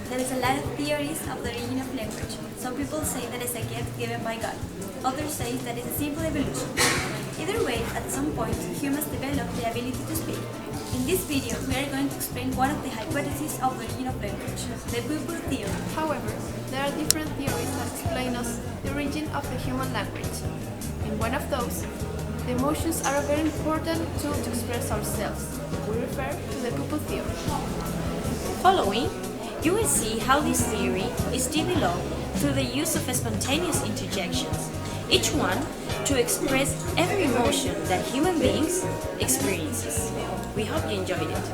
There is a lot of theories of the origin of language. Some people say that it's a gift given by God. Others say that it's a simple evolution. Either way, at some point, humans developed the ability to speak. In this video, we are going to explain one of the hypotheses of the origin of language, the pooh theory. However, there are different theories that explain us the origin of the human language. In one of those, the emotions are a very important tool to express ourselves. We refer to the pooh theory. Following, you will see how this theory is developed through the use of spontaneous interjections, each one to express every emotion that human beings experiences. We hope you enjoyed it.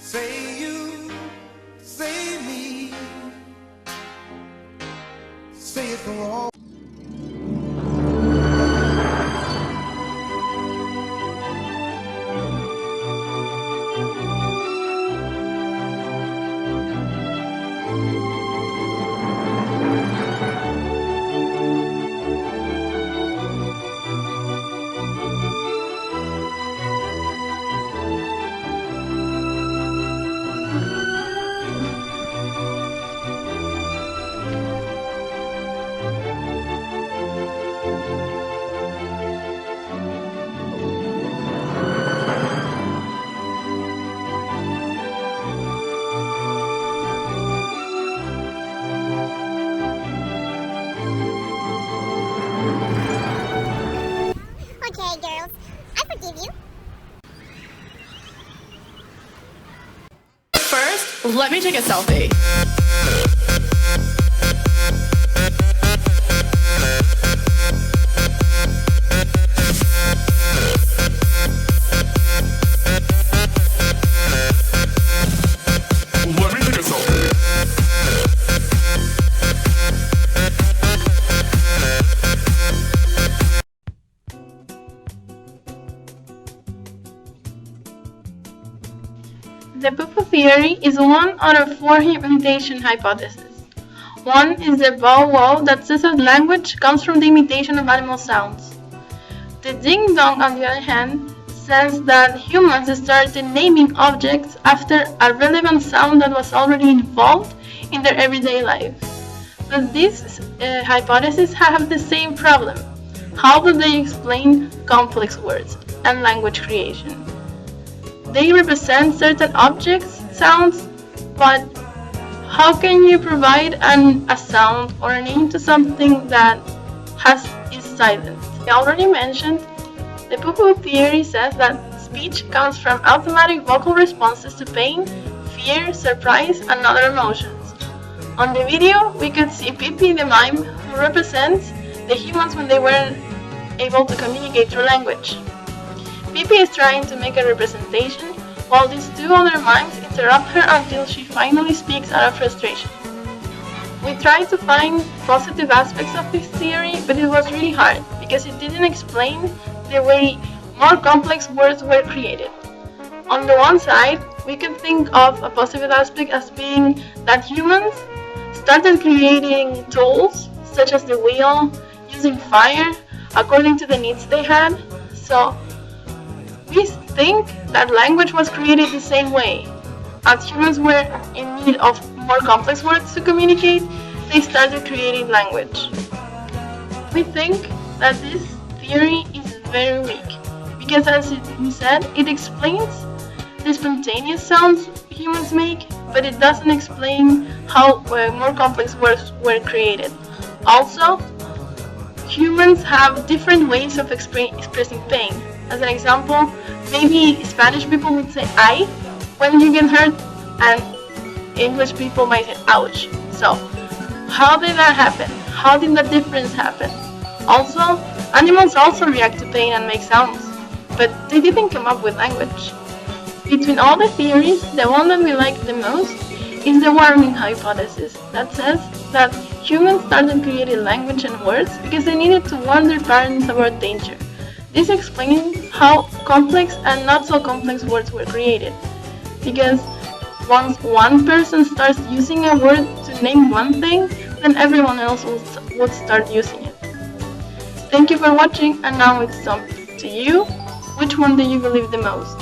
Say you, say me, say it for all. Okay, girls, I forgive you. First, let me take a selfie. Let me take a selfie. The pooh theory is one out of 4 imitation hypotheses. One is the bow wow that says that language comes from the imitation of animal sounds. The ding dong, on the other hand, says that humans started naming objects after a relevant sound that was already involved in their everyday life. But these hypotheses have the same problem. How do they explain complex words and language creation? They represent certain objects, sounds, but how can you provide a sound or a name to something that is silent? I already mentioned, the pooh theory says that speech comes from automatic vocal responses to pain, fear, surprise, and other emotions. On the video, we could see Pippi the mime, who represents the humans when they weren't able to communicate through language. Pippi is trying to make a representation, while these 2 other mimes interrupt her until she finally speaks out of frustration. We tried to find positive aspects of this theory, but it was really hard, because it didn't explain the way more complex words were created. On the one side, we could think of a positive aspect as being that humans started creating tools, such as the wheel, using fire, according to the needs they had. So we think that language was created the same way. As humans were in need of more complex words to communicate, they started creating language. We think that this theory is very weak, because as we said, it explains the spontaneous sounds humans make, but it doesn't explain how more complex words were created. Also, humans have different ways of expressing pain. As an example, maybe Spanish people would say "ay" when you get hurt, and English people might say "ouch." So, how did that happen? How did that difference happen? Also, animals also react to pain and make sounds, but they didn't come up with language. Between all the theories, the one that we like the most is the warning hypothesis that says that humans started creating language and words because they needed to warn their parents about danger. This explains how complex and not so complex words were created. Because once one person starts using a word to name one thing, then everyone else would start using it. Thank you for watching, and now it's up to you. Which one do you believe the most?